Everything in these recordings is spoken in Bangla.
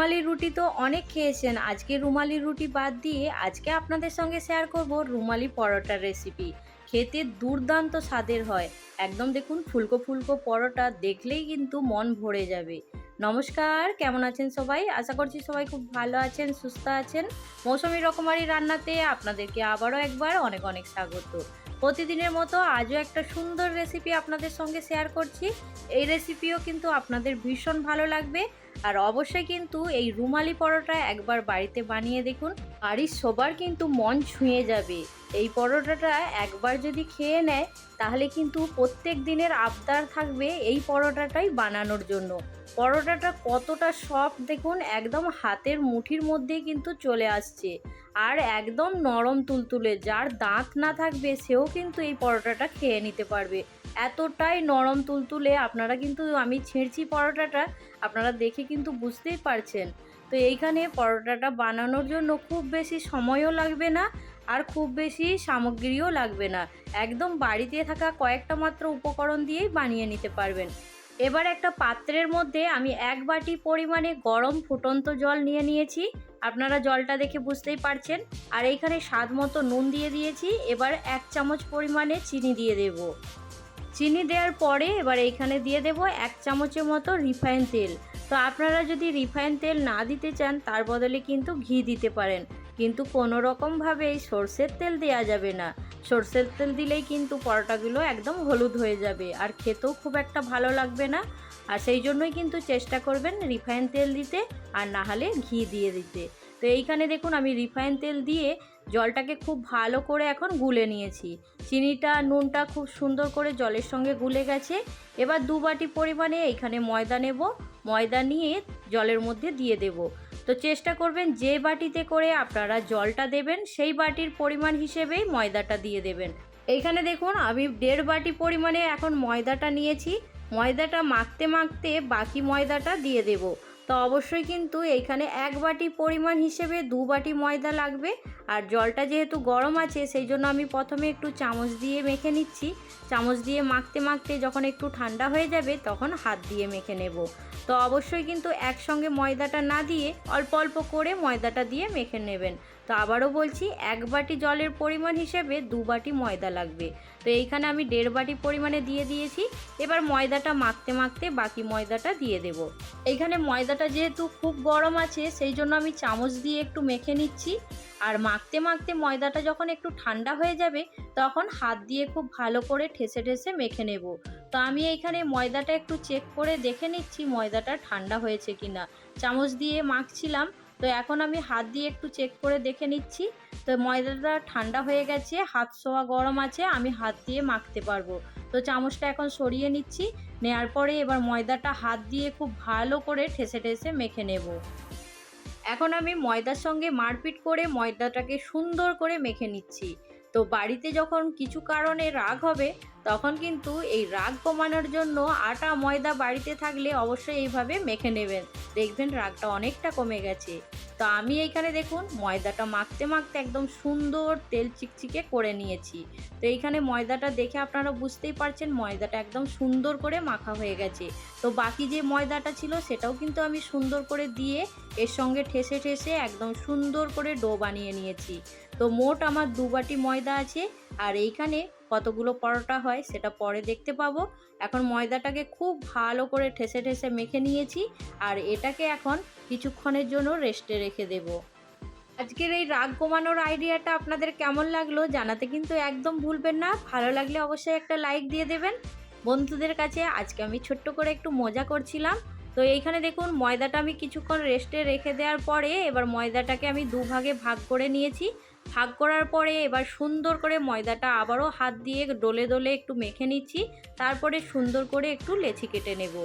রুমালি রুটি তো অনেক খেয়েছেন। আজকে রুমালি রুটি বাদ দিয়ে আজকে আপনাদের সঙ্গে শেয়ার করব রুমালি পরোটার রেসিপি। খেতে দুর্দান্ত স্বাদের হয়। একদম দেখুন ফুলকো ফুলকো পরোটা দেখলেই কিন্তু মন ভরে যাবে। নমস্কার, কেমন আছেন সবাই? আশা করছি সবাই খুব ভালো আছেন, সুস্থ আছেন। মৌসুমি রকমারি রান্নাতে আপনাদেরকে আবারও একবার অনেক অনেক স্বাগত। প্রতিদিনের মতো আজও একটা সুন্দর রেসিপি আপনাদের সঙ্গে শেয়ার করছি। এই রেসিপিও কিন্তু আপনাদের ভীষণ ভালো লাগবে। আর অবশ্যই কিন্তু এই রুমালি পরোটা একবার বাড়িতে বানিয়ে দেখুন, বাড়ির সবার কিন্তু মন ছুঁয়ে যাবে। এই পরোটাটা একবার যদি খেয়ে নেয় তাহলে কিন্তু প্রত্যেক দিনের আবদার থাকবে এই পরোটাটাই বানানোর জন্য। পরোটাটা কতটা সফট দেখুন, একদম হাতের মুঠির মধ্যেই কিন্তু চলে আসছে। আর একদম নরম তুলতুলে, যার দাঁত না থাকবে সেও কিন্তু এই পরোটাটা খেয়ে নিতে পারবে। এতটাই নরম তুলতুলে, আপনারা কিন্তু আমি ছেড়ছি পরোটাটা, আপনারা দেখে কিন্তু বুঝতেই পারছেন। তো এইখানে পরোটাটা বানানোর জন্য খুব বেশি সময়ও লাগবে না, আর খুব বেশি সামগ্রীও লাগবে না। একদম বাড়িতে থাকা কয়েকটা মাত্র উপকরণ দিয়েই বানিয়ে নিতে পারবেন। এবার একটা পাত্রের মধ্যে আমি 1 বাটি পরিমাণে গরম ফুটন্ত জল নিয়ে নিয়েছি। আপনারা জলটা দেখে বুঝতেই পারছেন। আর এইখানে স্বাদ মতো নুন দিয়ে দিয়েছি। এবার 1 চামচ পরিমাণে চিনি দিয়ে দেব। চিনি দেওয়ার পরে এবার এইখানে দিয়ে দেব 1 চামচের মতো রিফাইন তেল। তো আপনারা যদি রিফাইন তেল না দিতে চান তার বদলে কিন্তু ঘি দিতে পারেন, কিন্তু কোনো রকমভাবেই সরষের তেল দেওয়া যাবে না। সরষের তেল দিলেই কিন্তু পরোটাগুলো একদম হলুদ হয়ে যাবে আর খেতেও খুব একটা ভালো লাগবে না। আর সেই জন্যই কিন্তু চেষ্টা করবেন রিফাইন তেল দিতে, আর না হলে ঘি দিয়ে দিতে। তো এইখানে দেখুন আমি রিফাইন তেল দিয়ে জলটাকে খুব ভালো করে এখন গুলে নিয়েছি। চিনিটা নুনটা খুব সুন্দর করে জলের সঙ্গে গুলে গেছে। এবার 2 বাটি পরিমাণে এইখানে ময়দা নেব। ময়দা নিয়ে জলের মধ্যে দিয়ে দেব। তো চেষ্টা করবেন যে বাটিতে করে আপনারা জলটা দেবেন সেই বাটির পরিমাণ হিসেবেই ময়দাটা দিয়ে দেবেন। এইখানে দেখুন আমি 1.5 বাটি পরিমাণে এখন ময়দাটা নিয়েছি। ময়দাটা মাখতে মাখতে বাকি ময়দাটা দিয়ে দেব। তো অবশ্যই কিন্তু এইখানে 1 বাটি পরিমাণ হিসেবে 2 বাটি ময়দা লাগবে। আর জলটা যেহেতু গরম আছে সেই জন্য আমি প্রথমে একটু চামচ দিয়ে মেখে নিচ্ছি। চামচ দিয়ে মাখতে মাখতে যখন একটু ঠান্ডা হয়ে যাবে তখন হাত দিয়ে মেখে নেব। তো অবশ্যই কিন্তু একসঙ্গে ময়দাটা না দিয়ে অল্প অল্প করে ময়দাটা দিয়ে মেখে নেবেন। তো আবারও বলছি, 1 বাটি জলের পরিমাণ হিসেবে 2 বাটি ময়দা লাগবে। তো এইখানে আমি 1.5 বাটি পরিমাণে দিয়ে দিয়েছি। এবার ময়দাটা মাখতে মাখতে বাকি ময়দাটা দিয়ে দেব। এইখানে ময়দাটা যেহেতু খুব গরম আছে সেই জন্য আমি চামচ দিয়ে একটু মেখে নিচ্ছি। আর মাখতে মাখতে ময়দাটা যখন একটু ঠান্ডা হয়ে যাবে তখন হাত দিয়ে খুব ভালো করে ঠেসে ঠেসে মেখে নেব। তো আমি এইখানে ময়দাটা একটু চেক করে দেখে নিচ্ছি ময়দাটা ঠান্ডা হয়েছে কিনা। চামচ দিয়ে মাখছিলাম, তো এখন আমি হাত দিয়ে একটু চেক করে দেখে নিচ্ছি। তো ময়দাটা ঠান্ডা হয়ে গেছে, হাত ছোঁয়া গরম আছে, আমি হাত দিয়ে মাখতে পারবো। তো চামচটা এখন সরিয়ে নিচ্ছি। নেওয়ার পরে এবার ময়দাটা হাত দিয়ে খুব ভালো করে ঠেসে ঠেসে মেখে নেব। এখন আমি ময়দার সঙ্গে মারপিট করে ময়দাটাকে সুন্দর করে মেখে নিচ্ছি। তো বাড়িতে যখন কিছু কারণে রাগ হবে তখন কিন্তু এই রাগ কমানোর জন্য আটা ময়দা বাড়িতে থাকলে অবশ্যই এইভাবে মেখে নেবেন, দেখবেন রাগটা অনেকটা কমে গেছে। তো আমি এইখানে দেখুন ময়দাটা মাখতে মাখতে একদম সুন্দর তেল চিকচিকে করে নিয়েছি। তো এইখানে ময়দাটা দেখে আপনারা বুঝতেই পারছেন ময়দাটা একদম সুন্দর করে মাখা হয়ে গেছে। তো বাকি যে ময়দাটা ছিল সেটাও কিন্তু আমি সুন্দর করে দিয়ে এর সঙ্গে ঠেসে ঠেসে একদম সুন্দর করে ডো বানিয়ে নিয়েছি। তো মোট আমার 2 বাটি ময়দা আছে। আর এইখানে কতগুলো পরোটা হয় সেটা পরে দেখতে পাবো। এখন ময়দাটাকে খুব ভালো করে ঠেসে ঠেসে মেখে নিয়েছি। আর এটাকে এখন কিছুক্ষণের জন্য রেস্টে রেখে দেব। আজকের এই রাগ কমানোর আইডিয়াটা আপনাদের কেমন লাগলো জানাতে কিন্তু একদম ভুলবেন না। ভালো লাগলে অবশ্যই একটা লাইক দিয়ে দেবেন। বন্ধুদের কাছে আজকে আমি ছোট্ট করে একটু মজা করছিলাম। তো এইখানে দেখুন ময়দাটা আমি কিছুক্ষণ রেস্টে রেখে দেওয়ার পরে এবার ময়দাটাকে আমি 2 ভাগে ভাগ করে নিয়েছি। ভাগ করার পরে এবার সুন্দর করে ময়দাটা আবারও হাত দিয়ে ডলে ডলে একটু মেখে নিচ্ছি। তারপরে সুন্দর করে একটু লেচি কেটে নেব।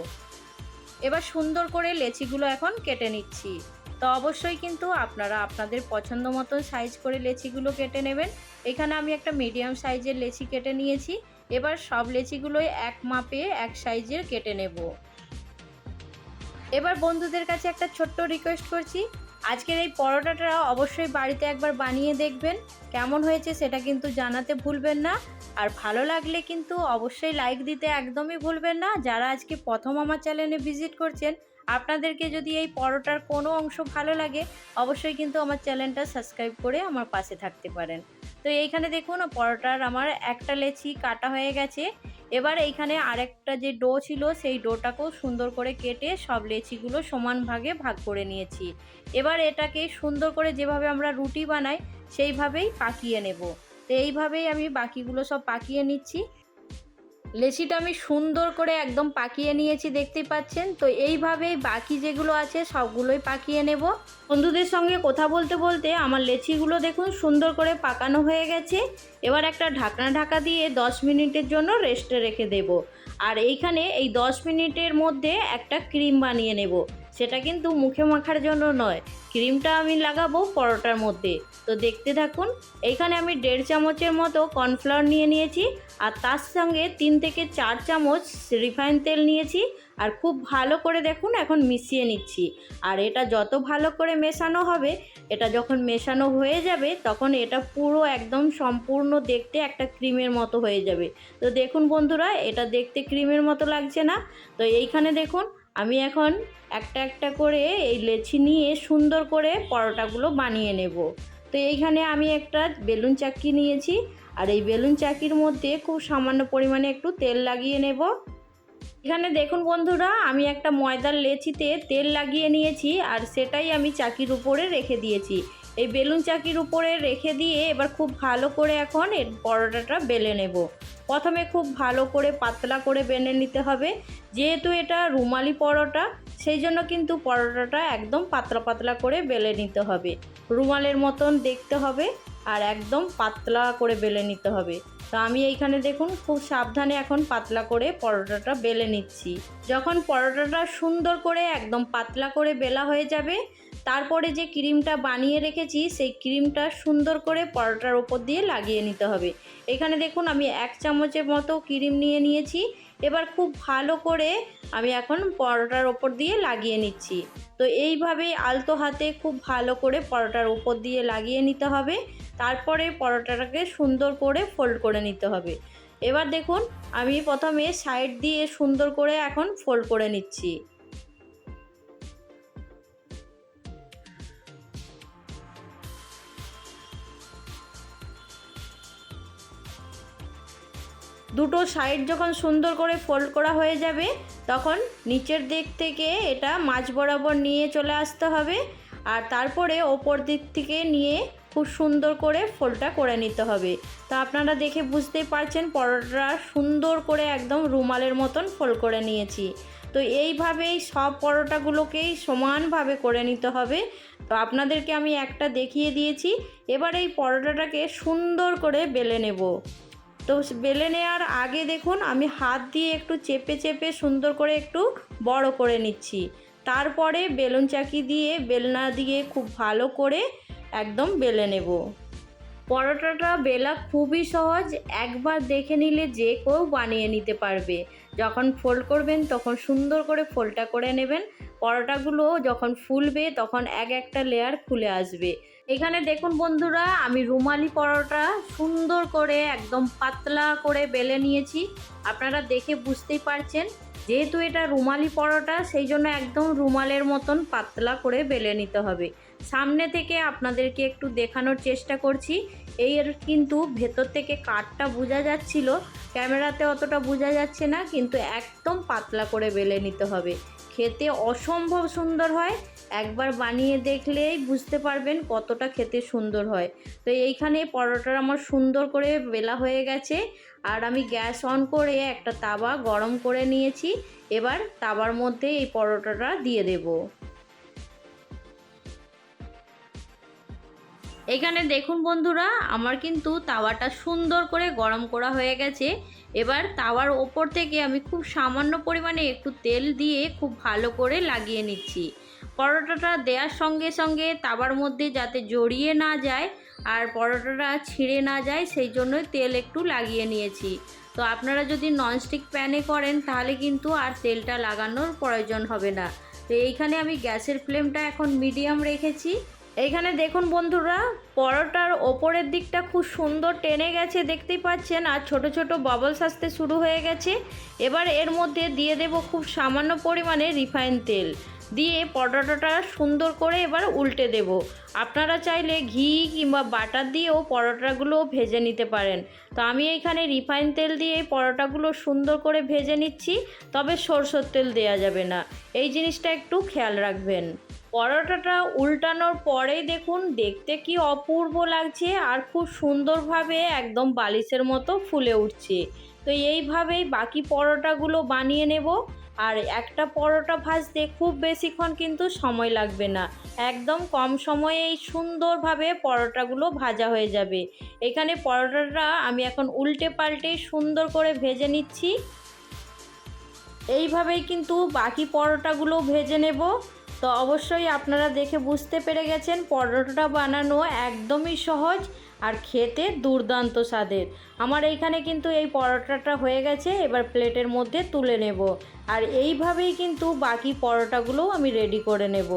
এবার সুন্দর করে লেচিগুলো এখন কেটে নিচ্ছি। তো অবশ্যই কিন্তু আপনারা আপনাদের পছন্দ মতন সাইজ করে লেচিগুলো কেটে নেবেন। এখানে আমি একটা মিডিয়াম সাইজের লেচি কেটে নিয়েছি। এবার সব লেচিগুলোই এক মাপে এক সাইজের কেটে নেব। এবার বন্ধুদের কাছে একটা ছোট্ট রিকোয়েস্ট করছি, আজকের এই পরোটাটা অবশ্যই বাড়িতে একবার বানিয়ে দেখবেন। কেমন হয়েছে সেটা কিন্তু জানাতে ভুলবেন না। আর ভালো লাগলে কিন্তু অবশ্যই লাইক দিতে একদমই ভুলবেন না। যারা আজকে প্রথম আমার চ্যানেলে ভিজিট করছেন আপনাদেরকে যদি এই পরোটার কোনো অংশ ভালো লাগে অবশ্যই কিন্তু আমার চ্যানেলটা সাবস্ক্রাইব করে আমার পাশে থাকতে পারেন। তো এইখানে দেখুন পরোটার আমার একটা লেচি কাটা হয়ে গেছে। এবার এইখানে আরেকটা যে ডো ছিল সেই ডোটাকেও সুন্দর করে কেটে সব লেচিগুলো সমান ভাগে ভাগ করে নিয়েছি। এবার এটাকে সুন্দর করে যেভাবে আমরা রুটি বানাই সেইভাবেই পাকিয়ে নেব। তো এইভাবেই আমি বাকিগুলো সব পাকিয়ে নিচ্ছি। লেচিটা আমি সুন্দর করে একদম পাকিয়ে নিয়েছি, দেখতেই পাচ্ছেন। তো এইভাবেই বাকি যেগুলো আছে সবগুলোই পাকিয়ে নেব। বন্ধুদের সঙ্গে কথা বলতে বলতে আমার লেচিগুলো দেখুন সুন্দর করে পাকানো হয়ে গেছে। এবার একটা ঢাকনা ঢাকা দিয়ে 10 মিনিটের জন্য রেস্টে রেখে দেব। আর এইখানে এই 10 মিনিটের মধ্যে একটা ক্রিম বানিয়ে নেব। সেটা কিন্তু মুখে মাখার জন্য নয়, ক্রিমটা আমি লাগাবো পরোটার মধ্যে। তো দেখতে থাকুন। এইখানে আমি 1.5 চামচের মতো কর্নফ্লাওয়ার নিয়ে নিয়েছি, আর তার সঙ্গে 3 থেকে 4 চামচ রিফাইন তেল নিয়েছি। আর খুব ভালো করে দেখুন এখন মিশিয়ে নিচ্ছি। আর এটা যত ভালো করে মেশানো হবে, এটা যখন মেশানো হয়ে যাবে তখন এটা পুরো একদম সম্পূর্ণ দেখতে একটা ক্রিমের মতো হয়ে যাবে। তো দেখুন বন্ধুরা, এটা দেখতে ক্রিমের মতো লাগছে না? তো এইখানে দেখুন আমি এখন একটা একটা করে এই লেচি নিয়ে সুন্দর করে পরোটাগুলো বানিয়ে নেব। তো এইখানে আমি একটা বেলুন চাক্কি নিয়েছি, আর এই বেলুন চাকির মধ্যে খুব সামান্য পরিমাণে একটু তেল লাগিয়ে নেব। এখানে দেখুন বন্ধুরা, আমি একটা ময়দার লেচিতে তেল লাগিয়ে নিয়েছি, আর সেটাই আমি চাকির উপরে রেখে দিয়েছি। এই বেলুন চাকির উপরে রেখে দিয়ে এবার খুব ভালো করে এখন এর পরোটাটা বেলে নেব। প্রথমে খুব ভালো করে পাতলা করে বেলে নিতে হবে, যেহেতু এটা রুমালি পরোটা সেই জন্য কিন্তু পরোটাটা একদম পাতলা পাতলা করে বেলে নিতে হবে। রুমালের মতন দেখতে হবে আর একদম পাতলা করে বেলে নিতে হবে। তো আমি এইখানে দেখুন খুব সাবধানে এখন পাতলা করে পরোটাটা বেলে নিচ্ছি। যখন পরোটাটা সুন্দর করে একদম পাতলা করে বেলা হয়ে যাবে, তারপরে যে ক্রিমটা বানিয়ে রেখেছি সেই ক্রিমটা সুন্দর করে পরোটার ওপর দিয়ে লাগিয়ে নিতে হবে। এখানে দেখুন আমি 1 চামচের মতো ক্রিম নিয়ে নিয়েছি। এবার খুব ভালো করে আমি এখন পরোটার ওপর দিয়ে লাগিয়ে নিচ্ছি। তো এইভাবেই আলতো হাতে খুব ভালো করে পরোটার ওপর দিয়ে লাগিয়ে নিতে হবে। তারপরে পরোটাটাকে সুন্দর করে ফোল্ড করে নিতে হবে। এবার দেখুন আমি প্রথমে সাইড দিয়ে সুন্দর করে এখন ফোল্ড করে নিচ্ছি। দুটো সাইড যখন সুন্দর করে ফোল্ড করা হয়ে যাবে, তখন নিচের দিক থেকে এটা মাঝ বরাবর নিয়ে চলে আসতে হবে, আর তারপরে ওপর দিক থেকে নিয়ে খুব সুন্দর করে ফোল্ডটা করে নিতে হবে। তো আপনারা দেখে বুঝতেই পারছেন পরোটাটা সুন্দর করে একদম রুমালের মতন ফোল্ড করে নিয়েছি। তো এইভাবেই সব পরোটাগুলোকেই সমানভাবে করে নিতে হবে। তো আপনাদেরকে আমি একটা দেখিয়ে দিয়েছি। এবার এই পরোটাটাকে সুন্দর করে বেলে নেব। তো বেলে নেওয়ার আগে দেখুন আমি হাত দিয়ে একটু চেপে চেপে সুন্দর করে একটু বড় করে নিচ্ছি। তারপরে বেলুন চাকি দিয়ে বেলনা দিয়ে খুব ভালো করে একদম বেলে নেব। পরোটাটা বেলা খুবই সহজ, একবার দেখে নিলে যে কেউ বানিয়ে নিতে পারবে। যখন ফোল্ড করবেন তখন সুন্দর করে ফোল্ডটা করে নেবেন। পরোটাগুলো যখন ফুলবে তখন এক একটা লেয়ার খুলে আসবে। এখানে দেখুন বন্ধুরা, আমি রুমালি পরোটা সুন্দর করে একদম পাতলা করে বেলে নিয়েছি। আপনারা দেখে বুঝতেই পারছেন, যেহেতু এটা রুমালি পরোটা সেই জন্য একদম রুমালের মতন পাতলা করে বেলে নিতে হবে। সামনে থেকে আপনাদেরকে একটু দেখানোর চেষ্টা করছি। এর কিন্তু ভেতর থেকে কাঠটা বোঝা যাচ্ছিল, ক্যামেরাতে অতটা বোঝা যাচ্ছে না, কিন্তু একদম পাতলা করে বেলে নিতে হবে। খেতে অসম্ভব সুন্দর হয়, একবার বানিয়ে দেখলেই বুঝতে পারবেন কতটা খেতে সুন্দর হয়। তো এইখানে পরোটা আমার সুন্দর করে বেলা হয়ে গেছে, আর আমি গ্যাস অন করে একটা তাওয়া গরম করে নিয়েছি। এবার তাওয়ার মধ্যে এই পরোটাটা দিয়ে দেব। এখানে দেখুন বন্ধুরা, আমার কিন্তু তাওয়াটা সুন্দর করে গরম করা হয়ে গেছে। এবার তাওয়ার ওপর থেকে আমি খুব সামান্য পরিমাণে একটু তেল দিয়ে খুব ভালো করে লাগিয়ে নিচ্ছি। পরোটাটা দেওয়ার সঙ্গে সঙ্গে তাওয়ার মধ্যে যাতে জড়িয়ে না যায় আর পরোটাটা ছিঁড়ে না যায় সেই জন্যই তেল একটু লাগিয়ে নিয়েছি। তো আপনারা যদি ননস্টিক প্যানে করেন তাহলে কিন্তু আর তেলটা লাগানোর প্রয়োজন হবে না। তো এইখানে আমি গ্যাসের ফ্লেমটা এখন মিডিয়াম রেখেছি। এইখানে দেখুন বন্ধুরা, পরোটার ওপরের দিকটা খুব সুন্দর টেনে গেছে দেখতেই পাচ্ছেন, আর ছোট ছোট বাবলস আসতে শুরু হয়ে গেছে। এবার এর মধ্যে দিয়ে দেব খুব সামান্য পরিমাণে রিফাইন তেল। দিয়ে পরোটাটা সুন্দর করে এবার উল্টে দেব। আপনারা চাইলে ঘি কিংবা বাটার দিয়েও পরোটাগুলো ভেজে নিতে পারেন। তো আমি এইখানে রিফাইন তেল দিয়ে পরোটাগুলো সুন্দর করে ভেজে নিচ্ছি, তবে সরষের তেল দেওয়া যাবে না, এই জিনিসটা একটু খেয়াল রাখবেন। পরোটাটা উল্টানোর পরেই দেখুন দেখতে কি অপূর্ব লাগছে আর খুব সুন্দরভাবে একদম বালিশের মতো ফুলে উঠছে। তো এইভাবেই বাকি পরোটাগুলো বানিয়ে নেব। আর একটা পরোটা ভাজতে খুব বেশিক্ষণ কিন্তু সময় লাগবে না, একদম কম সময়েই সুন্দরভাবে পরোটাগুলো ভাজা হয়ে যাবে। এখানে পরোটাটা আমি এখন উল্টে পাল্টে সুন্দর করে ভেজে নিচ্ছি। এইভাবেই কিন্তু বাকি পরোটাগুলো ভেজে নেব। তো অবশ্যই আপনারা দেখে বুঝতে পেরে গেছেন পরোটাটা বানানো একদমই সহজ আর খেতে দুর্দান্ত স্বাদের। আমার এইখানে কিন্তু এই পরোটাটা হয়ে গেছে, এবার প্লেটের মধ্যে তুলে নেব। আর এইভাবেই কিন্তু বাকি পরোটাগুলোও আমি রেডি করে নেব।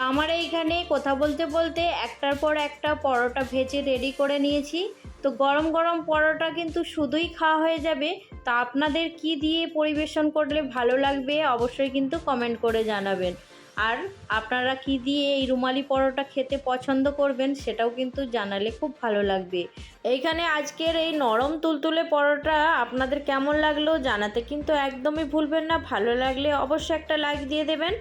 আমার এইখানে কথা বলতে বলতে একটার পর একটা পরোটা ভেজে রেডি করে নিয়েছি। তো গরম গরম পরোটা কিন্তু শুধুই খাওয়া হয়ে যাবে। তা আপনাদের কি দিয়ে পরিবেশন করলে ভালো লাগবে অবশ্যই কিন্তু কমেন্ট করে জানাবেন। আর আপনারা কি দিয়ে এই রুমালি পরোটা খেতে পছন্দ করবেন সেটাও কিন্তু জানালে খুব ভালো লাগবে। এইখানে আজকের এই নরম তুলতুলে পরোটা আপনাদের কেমন লাগলো জানাতে কিন্তু একদমই ভুলবেন না। ভালো লাগলে অবশ্যই একটা লাইক দিয়ে দেবেন।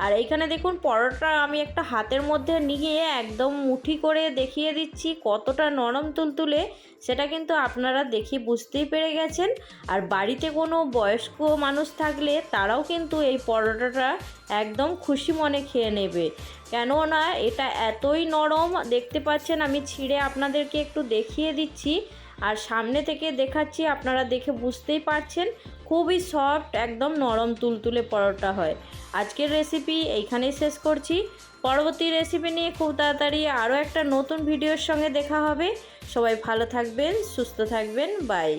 আর এইখানে দেখুন পরোটা আমি একটা হাতের মধ্যে নিয়ে একদম মুঠি করে দেখিয়ে দিচ্ছি কতটা নরম তুলতুলে, সেটা কিন্তু আপনারা দেখে বুঝতেই পেরে গেছেন। আর বাড়িতে কোনো বয়স্ক মানুষ থাকলে তারাও কিন্তু এই পরোটাটা একদম খুশি মনে খেয়ে নেবে, কেননা এটা এতই নরম। দেখতে পাচ্ছেন আমি ছিঁড়ে আপনাদেরকে একটু দেখিয়ে দিচ্ছি আর সামনে থেকে দেখাচ্ছি, আপনারা দেখে বুঝতেই পারছেন খুবই সফট একদম নরম তুলতুলে পরোটা হয়। আজকের রেসিপি এইখানেই শেষ করছি। পরবর্তী রেসিপি নিয়ে খুব তাড়াতাড়ি আরও একটা নতুন ভিডিওর সঙ্গে দেখা হবে। সবাই ভালো থাকবেন, সুস্থ থাকবেন, বাই।